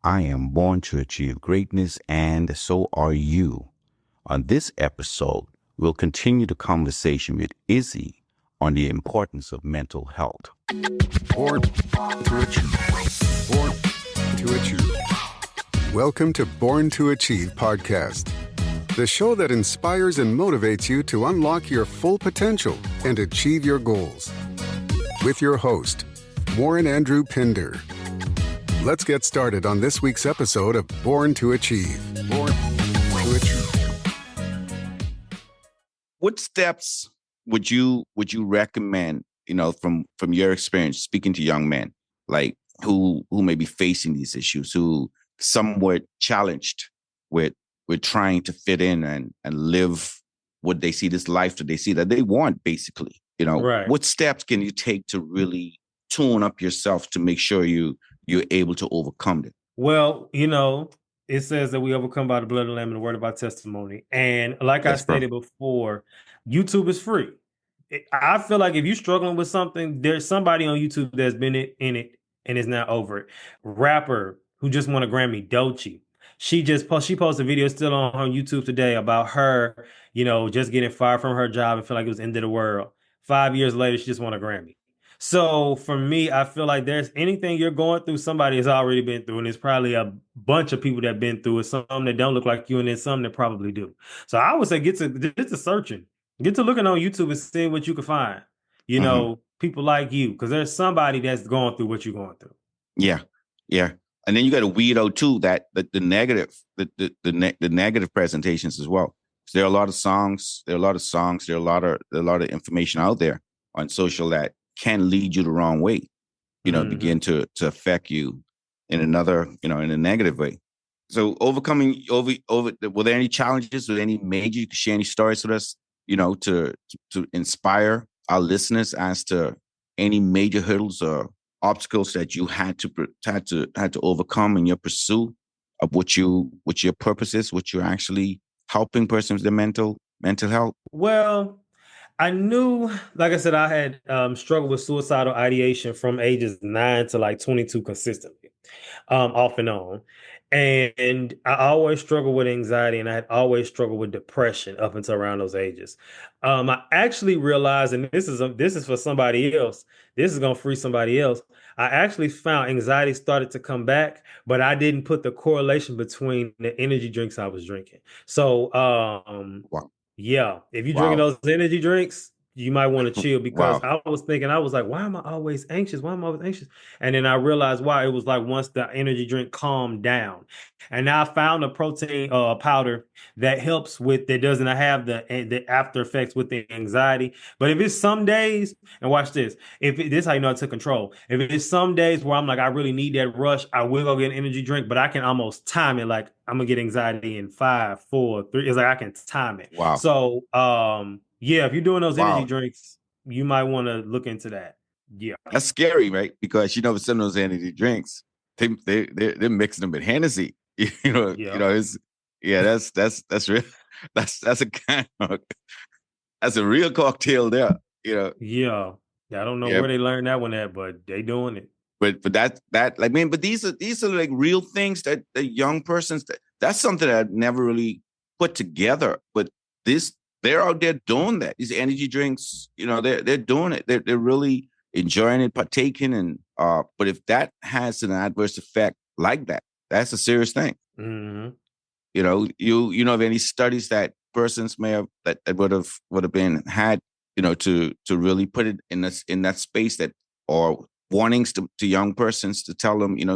I am born to achieve greatness, and so are you. On this episode, we'll continue the conversation with Izzy on the importance of mental health. Born to Achieve. Born to Achieve. Welcome to Born to Achieve podcast, the show that inspires and motivates you to unlock your full potential and achieve your goals. With your host, Warren Andrew Pinder. Let's get started on this week's episode of Born to Achieve. Born to Achieve. What steps would you recommend, from your experience speaking to young men, like who may be facing these issues, who somewhat challenged with trying to fit in and live what they see, this life that they see that they want, basically. Right. What steps can you take to really tune up yourself to make sure you're able to overcome it? Well, it says that we overcome by the blood of the Lamb and the word of our testimony. And like I stated before, YouTube is free. I feel like if you're struggling with something, there's somebody on YouTube that's been in it and is now over it. Rapper who just won a Grammy, Doechii. She posted a video still on her YouTube today about her, just getting fired from her job and feel like it was the end of the world. 5 years later, she just won a Grammy. So for me, I feel like there's anything you're going through, somebody has already been through, and there's probably a bunch of people that have been through it, some that don't look like you, and then some that probably do. So I would say get to searching, get to looking on YouTube and seeing what you can find. People like you, because there's somebody that's going through what you're going through. Yeah. And then you got to weed out too that the negative, the negative presentations as well. So there are a lot of songs, there are a lot of information out there on social that can lead you the wrong way, begin to affect you in another, in a negative way. So overcoming were there any challenges or any major, you could share any stories with us, to inspire our listeners as to any major hurdles or obstacles that you had to overcome in your pursuit of what your purpose is, what you're actually helping persons with their mental health? Well, I knew, like I said, I had struggled with suicidal ideation from ages 9 to like 22 consistently, off and on. And I always struggled with anxiety, and I had always struggled with depression up until around those ages. I actually realized, and this is for somebody else, this is going to free somebody else. I actually found anxiety started to come back, but I didn't put the correlation between the energy drinks I was drinking. So, Wow. yeah, if you're drinking those energy drinks, you might want to chill, because Wow. I was like, why am I always anxious? And then I realized why. It was like once the energy drink calmed down. And now I found a protein powder that helps that doesn't have the after effects with the anxiety. But if it's some days, and watch this, this is how you know I took control. If it's some days where I'm like, I really need that rush, I will go get an energy drink, but I can almost time it. Like, I'm gonna get anxiety in 5, 4, 3. It's like I can time it. Wow. So yeah, if you're doing those energy drinks, you might want to look into that. Yeah. That's scary, right? Because with some of those energy drinks, they're mixing them with Hennessy. That's real. That's a kind of, that's a real cocktail there. Yeah. I don't know where they learned that one at, but they doing it. But but these are like real things that the young persons, that's something that I've never really put together. But they're out there doing that. These energy drinks, they're doing it. They're really enjoying it, partaking, and but if that has an adverse effect like that, that's a serious thing. Mm-hmm. You know of any studies that persons may have that would have been had, to really put it in that space, that, or warnings to young persons to tell them, you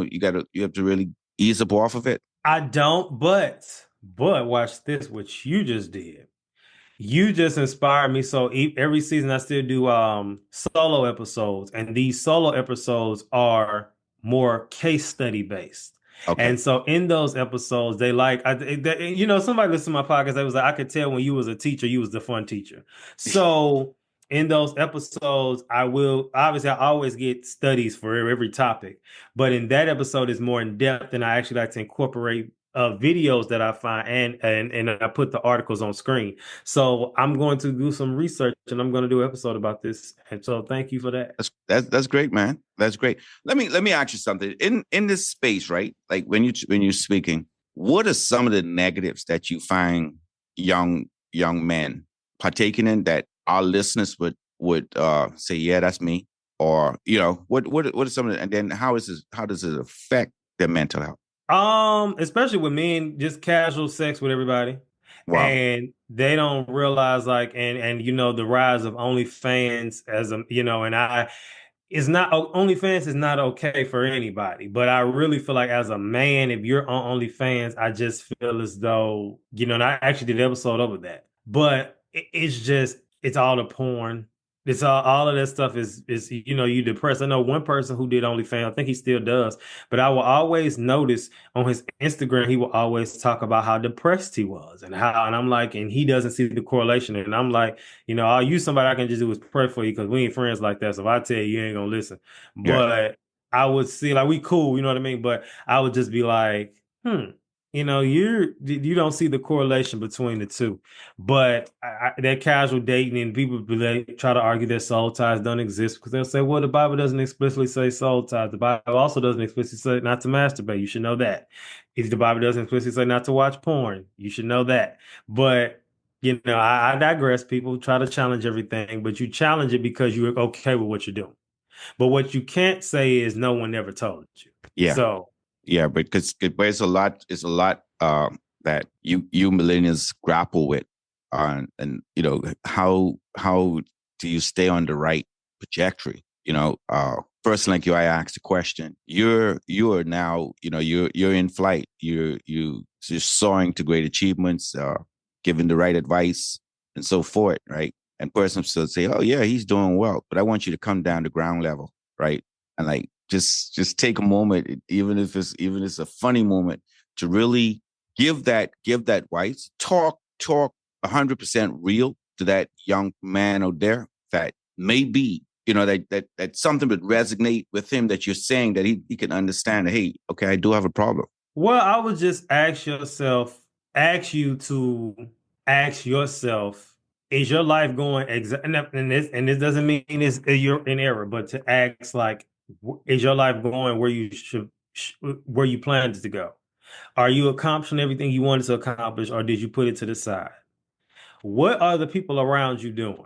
have to really ease up off of it? I don't, but watch this, what you just did. You just inspired me. So every season I still do solo episodes, and these solo episodes are more case study based. Okay. And so in those episodes, somebody listened to my podcast, they was like, I could tell when you was a teacher, you was the fun teacher. So in those episodes, I always get studies for every topic, but in that episode is more in depth, and I actually like to incorporate videos that I find, and I put the articles on screen. So I'm going to do some research, and I'm going to do an episode about this. And so thank you for that. That's great, man. That's great. Let me ask you something. In this space, right? Like when you're speaking, what are some of the negatives that you find young men partaking in that our listeners would say, yeah, that's me, or what are some of the, and then how does it affect their mental health? Especially with men, just casual sex with everybody. Wow. And they don't realize, like, and the rise of OnlyFans as a, and it's not, OnlyFans is not okay for anybody. But I really feel like as a man, if you're on OnlyFans, I just feel as though, and I actually did an episode over that. But it's all the porn. It's all of that stuff is you depressed. I know one person who did OnlyFans, I think he still does, but I will always notice on his Instagram, he will always talk about how depressed he was and I'm like, and he doesn't see the correlation. And I'm like, I'll use somebody I can just do is pray for you because we ain't friends like that. So if I tell you, you ain't gonna listen. Yeah. But I would see, like, we cool, you know what I mean? But I would just be like, you don't see the correlation between the two. But that casual dating, and people, they try to argue that soul ties don't exist because they'll say, well, the Bible doesn't explicitly say soul ties. The Bible also doesn't explicitly say not to masturbate. You should know that. If the Bible doesn't explicitly say not to watch porn, you should know that. But I digress. People try to challenge everything, but you challenge it because you're okay with what you're doing. But what you can't say is no one ever told you. Yeah. So yeah, but it's a lot that you millennials grapple with, and how do you stay on the right trajectory? First, like I asked the question, you are now, you're in flight, you're soaring to great achievements, giving the right advice and so forth, right? And person still say, oh yeah, he's doing well, but I want you to come down to ground level, right? And like just take a moment, even if it's a funny moment, to really give that advice, talk 100% real to that young man out there that maybe that something would resonate with him, that you're saying that he can understand, hey, okay, I do have a problem. Well, I would just ask you to ask yourself, is your life going and this doesn't mean you're in error, but to ask, like, is your life going where you where you planned it to go? Are you accomplishing everything you wanted to accomplish, or did you put it to the side? What are the people around you doing?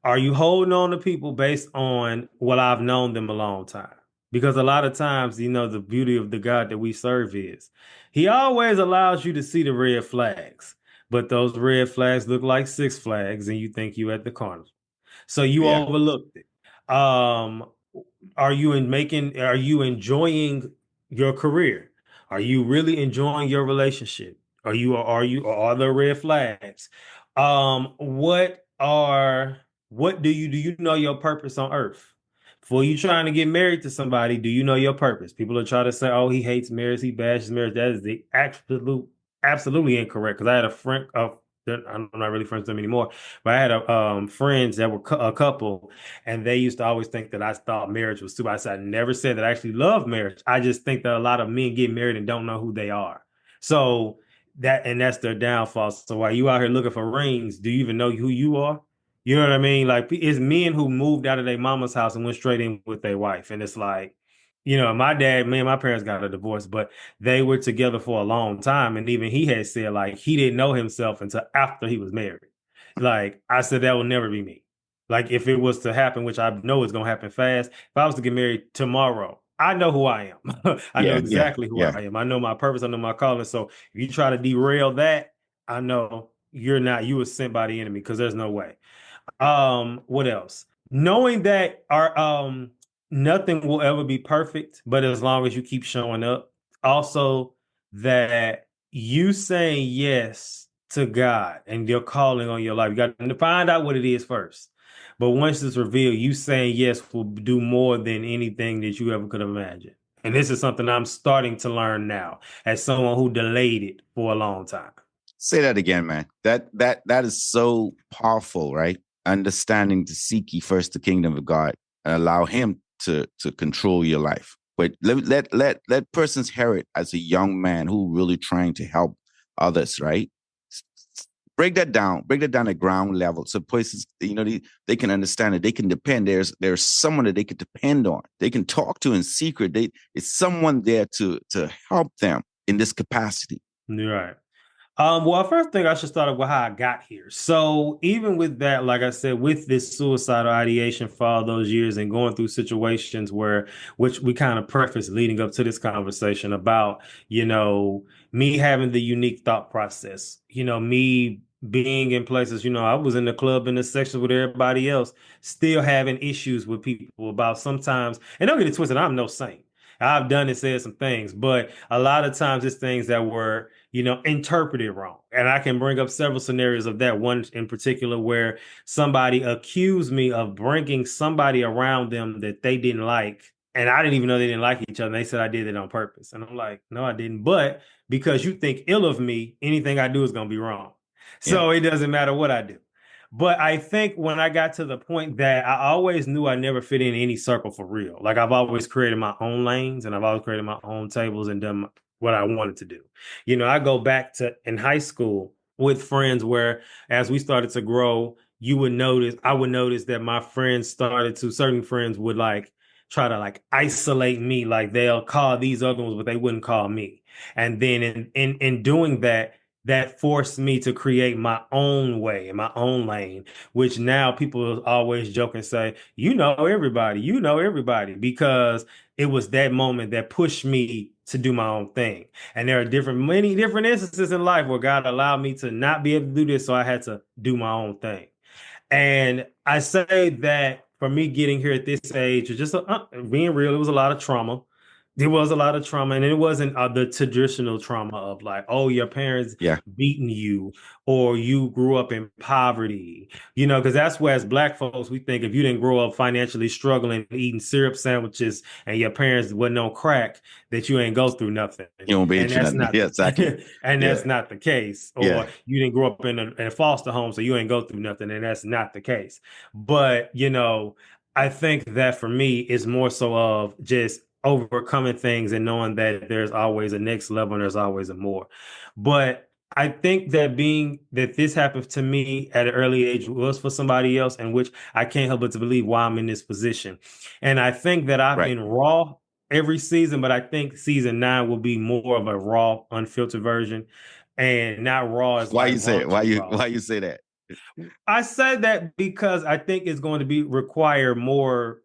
Are you holding on to people based on, well, I've known them a long time? Because a lot of times, the beauty of the God that we serve is he always allows you to see the red flags, but those red flags look like Six Flags and you think you at the carnival. So you Yeah. overlooked it. Are you enjoying your career? Are you really enjoying your relationship? Are there red flags? What do you know your purpose on earth? Before you trying to get married to somebody, do you know your purpose? People are trying to say, oh, he hates marriage, he bashes marriage. That is the absolutely incorrect. Because I had a friend, I'm not really friends with them anymore, but I had friends that were a couple, and they used to always think that I thought marriage was stupid. I said, I never said that I actually love marriage. I just think that a lot of men get married and don't know who they are. So that's their downfall. So while you out here looking for rings, do you even know who you are? You know what I mean? Like, it's men who moved out of their mama's house and went straight in with their wife. And it's like, me and my parents got a divorce, but they were together for a long time. And even he had said, like, he didn't know himself until after he was married. Like, I said, that will never be me. Like, if it was to happen, which I know is going to happen fast, if I was to get married tomorrow, I know who I am. I know Yeah. Yeah. exactly who Yeah. I am. I know my purpose. I know my calling. So if you try to derail that, I know you were sent by the enemy, because there's no way. What else? Knowing that our nothing will ever be perfect, but as long as you keep showing up. Also, that you saying yes to God and your calling on your life. You got to find out what it is first. But once it's revealed, you saying yes will do more than anything that you ever could have imagined. And this is something I'm starting to learn now as someone who delayed it for a long time. Say that again, man. That is so powerful, right? Understanding to seek ye first the kingdom of God and allow him to control your life. But let persons hear it as a young man who really trying to help others, right? Break that down at ground level, so places, they can understand it, they can depend. There's someone that they can depend on, they can talk to in secret. It's someone there to help them in this capacity. Right. Well, first thing I should start with how I got here. So even with that, like I said, with this suicidal ideation for all those years and going through situations which we kind of preface leading up to this conversation about, me having the unique thought process, me being in places, I was in the club in the section with everybody else, still having issues with people about sometimes, and don't get it twisted, I'm no saint. I've done and said some things, but a lot of times it's things that were interpreted wrong. And I can bring up several scenarios of that. One in particular where somebody accused me of bringing somebody around them that they didn't like. And I didn't even know they didn't like each other. And they said I did it on purpose. And I'm like, no, I didn't. But because you think ill of me, anything I do is going to be wrong. Yeah, So it doesn't matter what I do. But I think when I got to the point that I always knew I never fit in any circle for real. Like I've always created my own lanes and I've always created my own tables and done what I wanted to do. I go back to in high school with friends where as we started to grow, I would notice that my friends certain friends would like try to like isolate me. Like they'll call these other ones, but they wouldn't call me. And then in doing that, that forced me to create my own way in my own lane, which now people always joke and say, you know everybody, because it was that moment that pushed me to do my own thing. And there are many different instances in life where God allowed me to not be able to do this. So I had to do my own thing. And I say that for me getting here at this age, just being real, it was a lot of trauma. There was a lot of trauma, and it wasn't the traditional trauma of like, oh, your parents yeah. beating you, or you grew up in poverty, because that's where as Black folks, we think if you didn't grow up financially struggling, eating syrup sandwiches, and your parents wasn't on crack, that you ain't go through nothing. You won't be And into that's nothing. not Yeah, exactly. and Yeah, that's not the case. Or yeah, you didn't grow up in a foster home, so you ain't go through nothing, and that's not the case. But I think that for me is more so of just overcoming things and knowing that there's always a next level and there's always a more. But I think that being that this happened to me at an early age was for somebody else, in which I can't help but to believe why I'm in this position. And I think that I've right. been raw every season, but I think season 9 will be more of a raw, unfiltered version, and not raw as Why like you say it? raunchy raw. Why you say that? I said that because I think it's going to be require more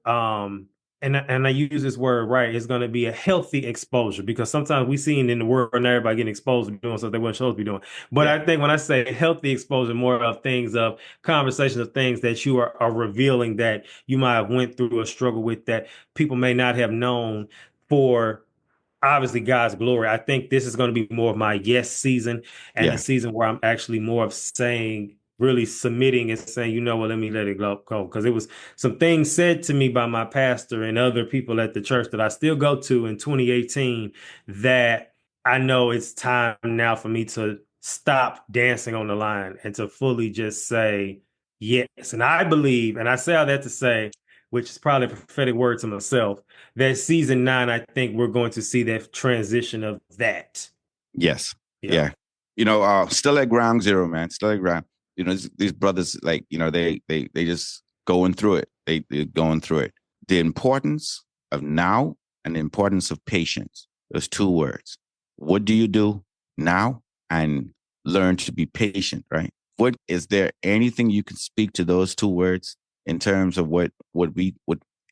and I use this word right, it's going to be a healthy exposure, because sometimes we seen in the world and everybody getting exposed to doing something they weren't supposed to be doing. But Yeah, I think when I say healthy exposure, more of things of conversations of things that you are revealing that you might have went through a struggle with that people may not have known for obviously God's glory. I think this is going to be more of my yes season, and a yeah. season where I'm actually more of saying, really submitting and saying, well, let me let it go. Because it was some things said to me by my pastor and other people at the church that I still go to in 2018 that I know it's time now for me to stop dancing on the line and to fully just say yes. And I believe, and I say all that to say, which is probably a prophetic word to myself, that season 9, I think we're going to see that transition of that. Yes. Yeah. Yeah. Still at ground zero, man. Still at ground. These brothers, like, they just going through it. They're going through it. The importance of now and the importance of patience. Those two words. What do you do now? And learn to be patient, right? What is there anything you can speak to those two words in terms of what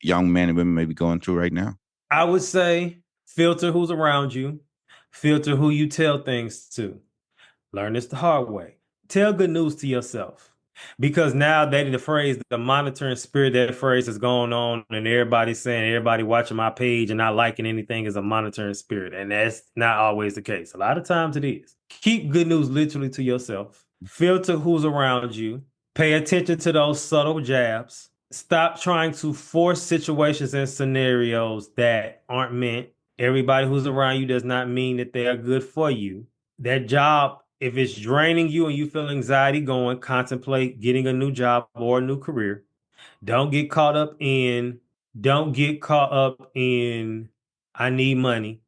young men and women may be going through right now? I would say filter who's around you, filter who you tell things to. Learn this the hard way. Tell good news to yourself. Because now the phrase, the monitoring spirit, that phrase is going on, and everybody's saying, everybody watching my page and not liking anything is a monitoring spirit. And that's not always the case. A lot of times it is. Keep good news literally to yourself. Filter who's around you. Pay attention to those subtle jabs. Stop trying to force situations and scenarios that aren't meant. Everybody who's around you does not mean that they are good for you. That job, if it's draining you and you feel anxiety going, contemplate getting a new job or a new career. Don't get caught up in I need money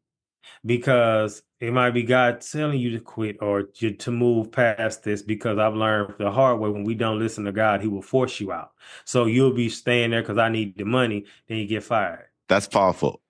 because it might be God telling you to quit or to move past this because I've learned the hard way when we don't listen to God, he will force you out. So you'll be staying there because I need the money, then you get fired. That's powerful.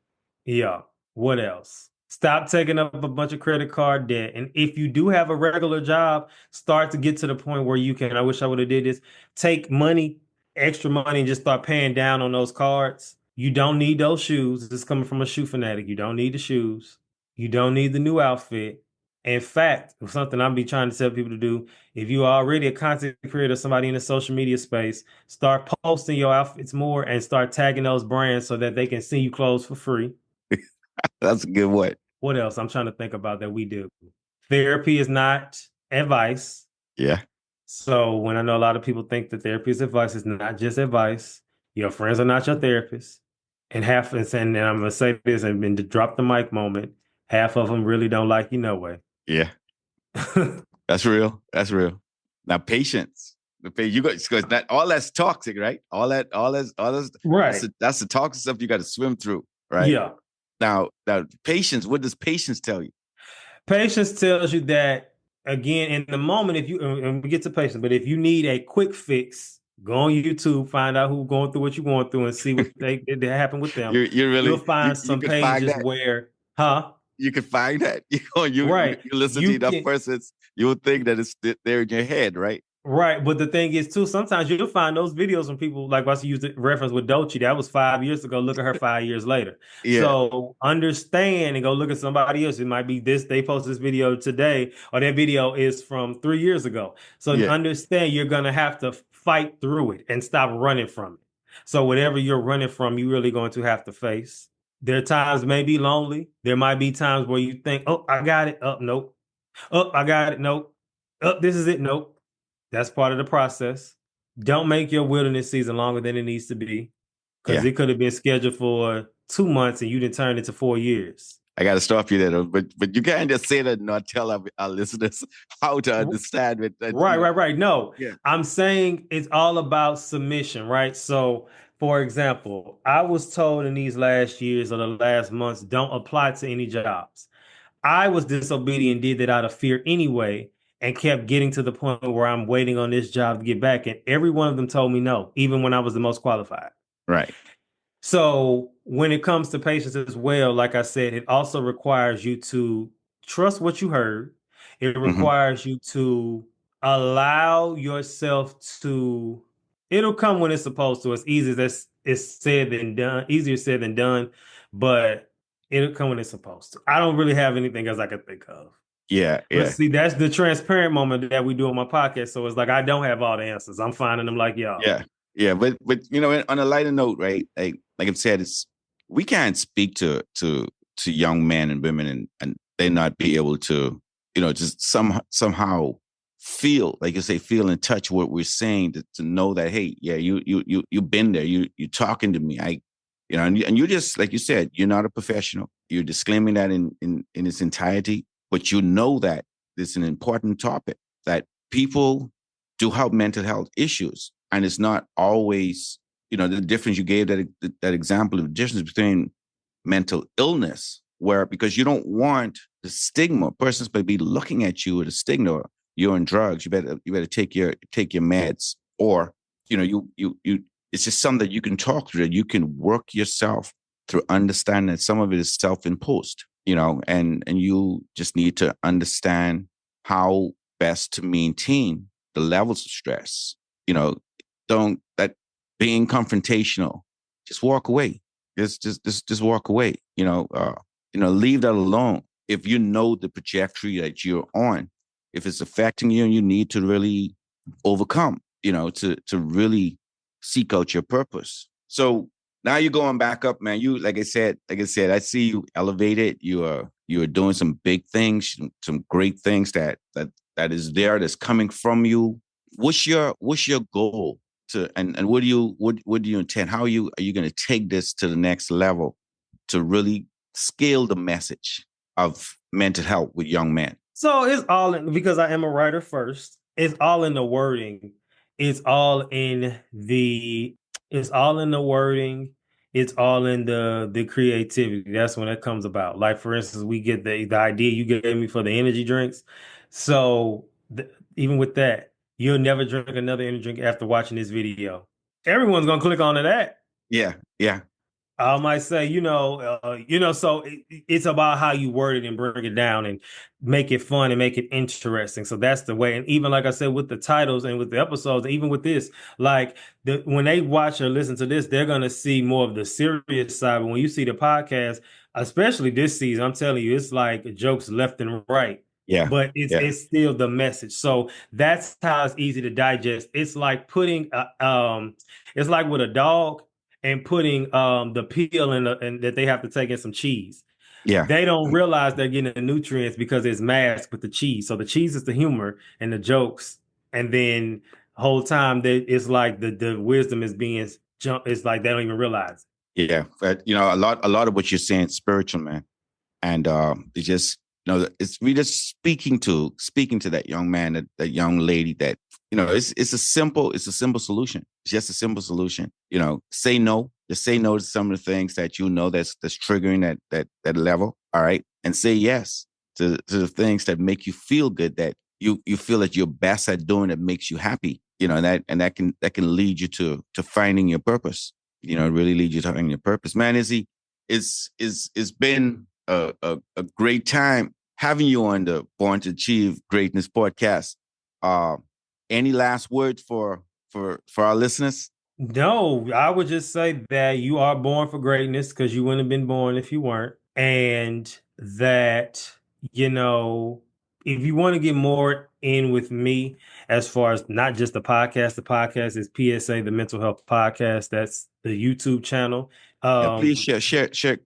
Yeah. What else? Stop taking up a bunch of credit card debt. And if you do have a regular job, start to get to the point where you can, I wish I would have did this, take money, extra money, and just start paying down on those cards. You don't need those shoes. This is coming from a shoe fanatic. You don't need the shoes. You don't need the new outfit. In fact, something I'm be trying to tell people to do, if you are already a content creator, somebody in the social media space, start posting your outfits more and start tagging those brands so that they can see you clothes for free. That's a good one. What else? I'm trying to think about that we do. Therapy is not advice. Yeah. So when I know a lot of people think that therapy is advice, it's not just advice. Your friends are not your therapists. And and I'm gonna say this and then to drop the mic moment, half of them really don't like you no way. Yeah. That's real. That's real. Now, patience. You got because that all that's toxic, right? All that's right. that's the toxic stuff you got to swim through, right? Yeah. Now, patience. What does patience tell you? Patience tells you that again in the moment. If you and we get to patience, but if you need a quick fix, go on YouTube, find out who's going through what you're going through, and see what they happened with them. You You'll really find you some could find pages that. where, huh? You can find that. You Right. listen to You enough can. persons, you will think that it's there in your head, right? Right, but the thing is too, sometimes you'll find those videos from people like I used the reference with Dolce. That was 5 years ago. Look at her 5 years later. Yeah, So understand and go look at somebody else. It might be this, they posted this video today, or that video is from 3 years ago. So yeah, understand you're gonna have to fight through it and stop running from it. So whatever you're running from, you're really going to have to face. There are times may be lonely. There might be times where you think, oh, I got it. Oh, nope. Oh, I got it. Nope. Oh, this is it. Nope. That's part of the process. Don't make your wilderness season longer than it needs to be because yeah. it could have been scheduled for 2 months and you didn't turn it to 4 years. I got to stop you there, though. But you can't just say that and not tell our listeners how to understand it. Right. No, Yeah, I'm saying it's all about submission, right? So, for example, I was told in these last years or the last months, don't apply to any jobs. I was disobedient, did that out of fear anyway, and kept getting to the point where I'm waiting on this job to get back. And every one of them told me no, even when I was the most qualified. right. So when it comes to patience as well, like I said, it also requires you to trust what you heard. It Hmm. requires you to allow yourself to, it'll come when it's supposed to. As easy as it's said than done, easier said than done, but it'll come when it's supposed to. I don't really have anything else I can think of. Yeah, But yeah, see, that's the transparent moment that we do on my podcast. So it's like I don't have all the answers. I'm finding them like y'all. yeah, yeah. But on a lighter note, right? Like I've said, it's we can't speak to young men and women and they not be able to just somehow feel like you say feel in touch with what we're saying to know that hey yeah you've been there you talking to me and you just like you said you're not a professional you're disclaiming that in its entirety but you know that this is an important topic that people do have mental health issues and it's not always the difference you gave that example of the difference between mental illness where because you don't want the stigma persons may be looking at you with a stigma you're on drugs you better take your meds or you it's just something that you can talk through that you can work yourself through understanding that some of it is self-imposed and you just need to understand how best to maintain the levels of stress don't that being confrontational just walk away just walk away. Leave that alone. If you know the trajectory that you're on, if it's affecting you and you need to really overcome, to really seek out your purpose. So now you're going back up, man. You like I said, I see you elevated. You are doing some big things, some great things that is there that's coming from you. What's your goal? And what do you intend? How are you going to take this to the next level to really scale the message of mental health with young men? So it's all in because I am a writer first. It's all in the wording. It's all in the it's all in the wording. it's all in the creativity. That's when it comes about. Like for instance, we get the idea you gave me for the energy drinks. So even with that, you'll never drink another energy drink after watching this video. Everyone's gonna click onto that. Yeah, yeah, I might say, so it's about how you word it and break it down and make it fun and make it interesting. So that's the way. And even like I said, with the titles and with the episodes, even with this, like when they watch or listen to this, they're gonna see more of the serious side. But when you see the podcast, especially this season, I'm telling you, it's like jokes left and right. yeah, But it's yeah, it's still the message. So that's how it's easy to digest. It's like it's like with a dog and putting the peel and that they have to take in some cheese. yeah, They don't realize they're getting the nutrients because it's masked with the cheese. So the cheese is the humor and the jokes, and then the whole time it's like the wisdom is being jumped. It's like they don't even realize. yeah. But a lot of what you're saying is spiritual, man. And it's just it's we just speaking to that young man, that young lady, that it's a simple solution. It's just a simple solution. Say no. Just say no to some of the things that that's triggering that level. All right, and say yes to the things that make you feel good, that you feel that you're best at doing, that makes you happy. And that can lead you to finding your purpose. Really lead you to finding your purpose. Man, Izzy, it's been a great time having you on the Born to Achieve Greatness podcast. Any last words for our listeners? No, I would just say that you are born for greatness because you wouldn't have been born if you weren't. And that, you know, if you want to get more in with me, as far as not just the podcast is PSA, the mental health podcast. That's the YouTube channel. Yeah, please share.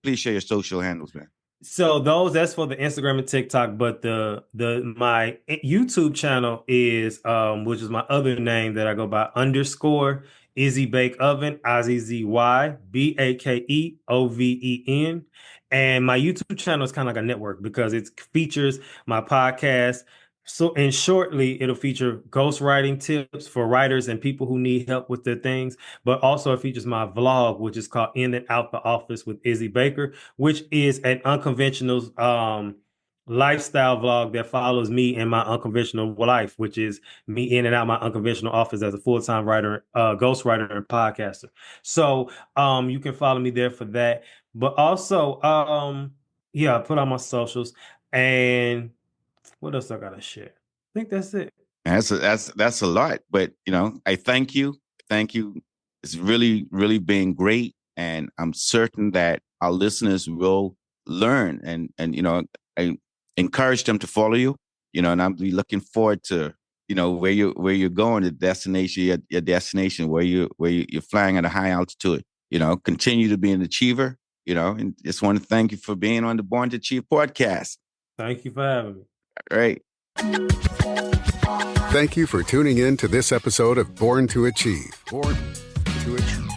Please share your social handles, man. So that's for the Instagram and TikTok, but my YouTube channel is which is my other name that I go by _ Izzy Bake Oven, IZZYBAKEOVEN. And my YouTube channel is kind of like a network because it features my podcast. So, and shortly, it'll feature ghostwriting tips for writers and people who need help with their things. But also, it features my vlog, which is called In and Out the Office with Izzy Baker, which is an unconventional lifestyle vlog that follows me and my unconventional life, which is me in and out my unconventional office as a full-time writer, ghostwriter, and podcaster. So you can follow me there for that. But also, I put on my socials. And what else I gotta share? I think that's it. That's a lot, but I thank you. Thank you. It's really, really been great, and I'm certain that our listeners will learn, and I encourage them to follow you. And I'm be looking forward to where you're going, the destination, your destination, where you're flying at a high altitude. Continue to be an achiever. And just want to thank you for being on the Born to Achieve podcast. Thank you for having me. All right. Thank you for tuning in to this episode of Born to Achieve. Born to Achieve.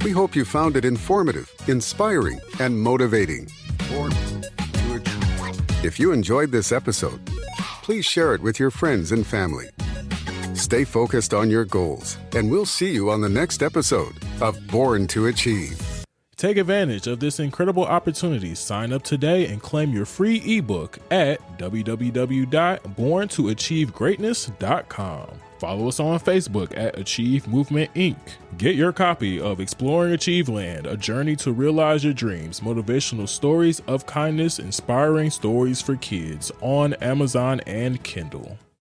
We hope you found it informative, inspiring, and motivating. Born to Achieve. If you enjoyed this episode, please share it with your friends and family. Stay focused on your goals, and we'll see you on the next episode of Born to Achieve. Take advantage of this incredible opportunity. Sign up today and claim your free ebook at www.borntoachievegreatness.com. Follow us on Facebook at Achieve Movement Inc. Get your copy of Exploring Achieveland, A Journey to Realize Your Dreams, Motivational Stories of Kindness, Inspiring Stories for Kids on Amazon and Kindle.